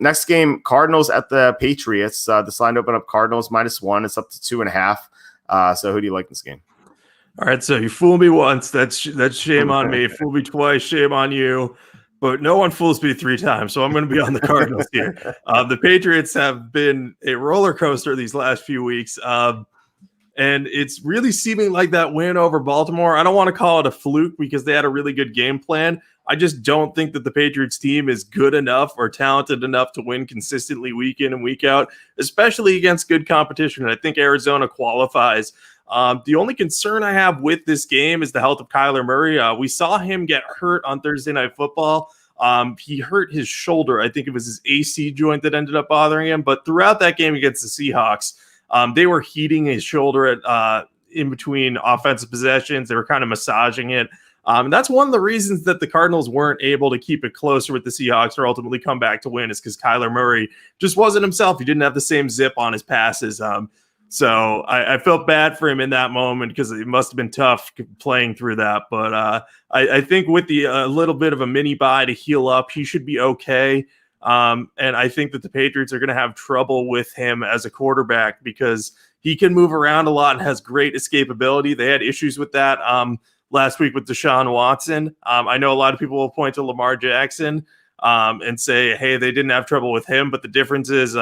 Next game, Cardinals at the Patriots. This line opened up Cardinals -1. It's up to 2.5. So who do you like in this game? All right, so you fooled me once. That's shame on me. Fool me twice, shame on you. But no one fools me 3 times, so I'm going to be on the Cardinals here. The Patriots have been a roller coaster these last few weeks, and it's really seeming like that win over Baltimore. I don't want to call it a fluke because they had a really good game plan. I just don't think that the Patriots team is good enough or talented enough to win consistently week in and week out, especially against good competition. And I think Arizona qualifies. The only concern I have with this game is the health of Kyler Murray. We saw him get hurt on Thursday Night Football. He hurt his shoulder. I think it was his AC joint that ended up bothering him. But throughout that game against the Seahawks, they were heating his shoulder in between offensive possessions. They were kind of massaging it. And that's one of the reasons that the Cardinals weren't able to keep it closer with the Seahawks or ultimately come back to win, is because Kyler Murray just wasn't himself. He didn't have the same zip on his passes. So I felt bad for him in that moment because it must have been tough playing through that. But I think with the little bit of a mini bye to heal up, he should be okay. And I think that the Patriots are going to have trouble with him as a quarterback because he can move around a lot and has great escapability. They had issues with that last week with Deshaun Watson. I know a lot of people will point to Lamar Jackson and say, hey, they didn't have trouble with him. But the difference is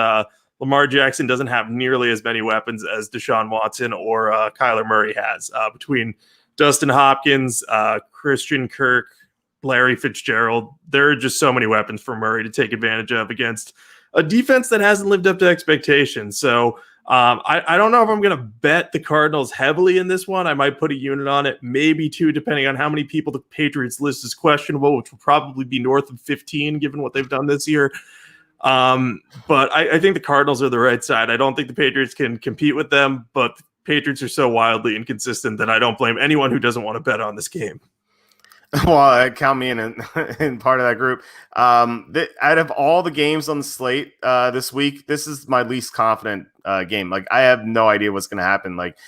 Lamar Jackson doesn't have nearly as many weapons as Deshaun Watson or Kyler Murray has. Between Dustin Hopkins, Christian Kirk, Larry Fitzgerald, there are just so many weapons for Murray to take advantage of against a defense that hasn't lived up to expectations. So I don't know if I'm going to bet the Cardinals heavily in this one. I might put a unit on it, maybe 2, depending on how many people the Patriots list is questionable, which will probably be north of 15, given what they've done this year. But I think the Cardinals are the right side. I don't think the Patriots can compete with them, but the Patriots are so wildly inconsistent that I don't blame anyone who doesn't want to bet on this game. Well, count me in part of that group. Out of all the games on the slate this week, this is my least confident game. Like, I have no idea what's going to happen. Like,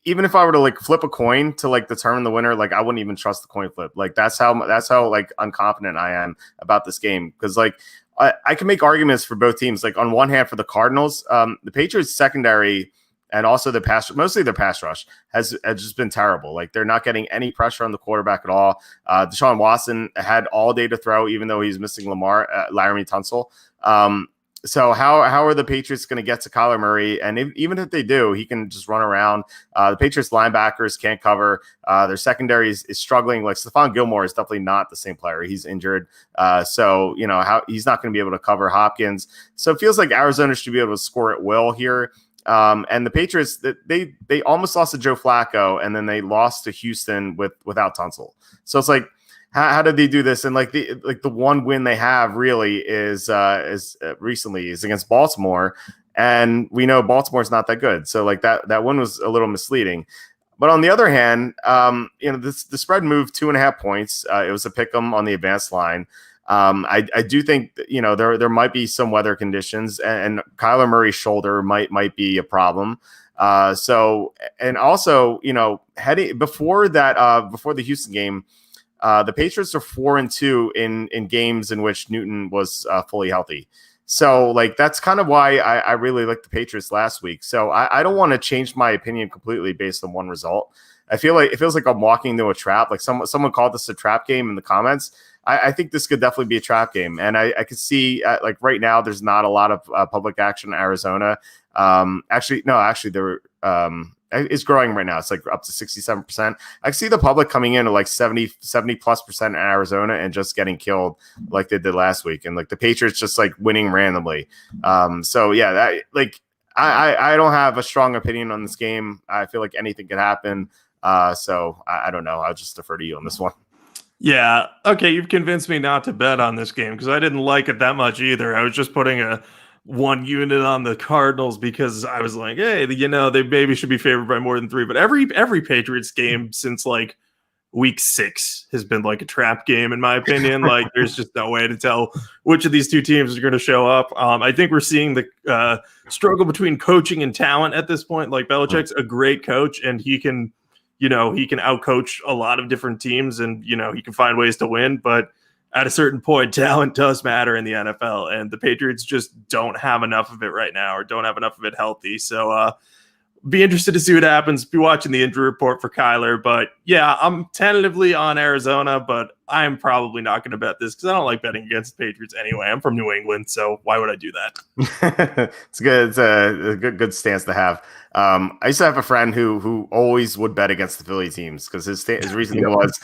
even if I were to like flip a coin to like determine the winner, like I wouldn't even trust the coin flip. Like that's how like unconfident I am about this game, because like I can make arguments for both teams. Like on one hand, for the Cardinals, the Patriots secondary and also mostly their pass rush has just been terrible. Like they're not getting any pressure on the quarterback at all. Deshaun Watson had all day to throw, even though he's missing Laramie Tunsil. So how are the Patriots going to get to Kyler Murray? And even if they do, he can just run around. The Patriots linebackers can't cover. Their secondary is struggling. Like Stephon Gilmore is definitely not the same player. He's injured. So, he's not going to be able to cover Hopkins. So it feels like Arizona should be able to score at will here. And the Patriots, they almost lost to Joe Flacco, and then they lost to Houston without Tunsil. So it's like, how did they do this? And like the one win they have really is recently is against Baltimore, and we know Baltimore's not that good. So like that one was a little misleading. But on the other hand, the spread moved 2.5 points. It was a pick 'em on the advanced line. I do think that, there might be some weather conditions, and Kyler Murray's shoulder might be a problem. So and also heading before the Houston game. The Patriots are 4-2 in games in which Newton was fully healthy. So like, that's kind of why I really liked the Patriots last week. So I don't want to change my opinion completely based on one result. It feels like I'm walking into a trap. Like someone called this a trap game in the comments. I think this could definitely be a trap game. And I could see like right now, there's not a lot of public action in Arizona. Actually, there it's growing right now. It's like up to 67%. I see the public coming in at like 70+% in Arizona and just getting killed like they did last week. And like the Patriots just like winning randomly. So yeah, I don't have a strong opinion on this game. I feel like anything could happen. So I don't know. I'll just defer to you on this one. Yeah. Okay. You've convinced me not to bet on this game because I didn't like it that much either. I was just putting one unit on the Cardinals because I was like, hey, they maybe should be favored by more than 3. But every Patriots game since like week 6 has been like a trap game, in my opinion. Like there's just no way to tell which of these two teams are going to show up. I think we're seeing the struggle between coaching and talent at this point. Like Belichick's a great coach, and he can outcoach a lot of different teams, and he can find ways to win. But at a certain point, talent does matter in the NFL, and the Patriots just don't have enough of it right now, or don't have enough of it healthy. So be interested to see what happens. Be watching the injury report for Kyler. But yeah, I'm tentatively on Arizona, but I'm probably not going to bet this because I don't like betting against the Patriots anyway. I'm from New England, so why would I do that? It's good. It's a good stance to have. I used to have a friend who always would bet against the Philly teams because his reasoning was,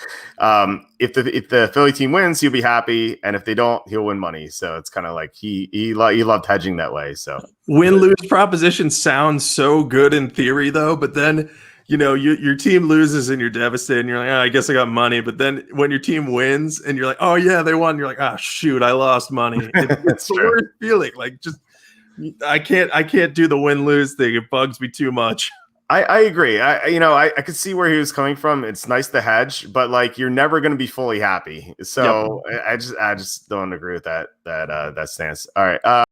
if the Philly team wins, he'll be happy, and if they don't, he'll win money. So it's kind of like he loved hedging that way. So Win-lose proposition sounds so good in theory, though, but then your team loses and you're devastated and you're like, oh, I guess I got money. But then when your team wins and you're like, oh yeah, they won, you're like, oh shoot, I lost money. It's the worst feeling. Like, just I can't do the win-lose thing. It bugs me too much. I agree. I could see where he was coming from. It's nice to hedge, but like you're never going to be fully happy. So yep. I just don't agree with that stance. All right.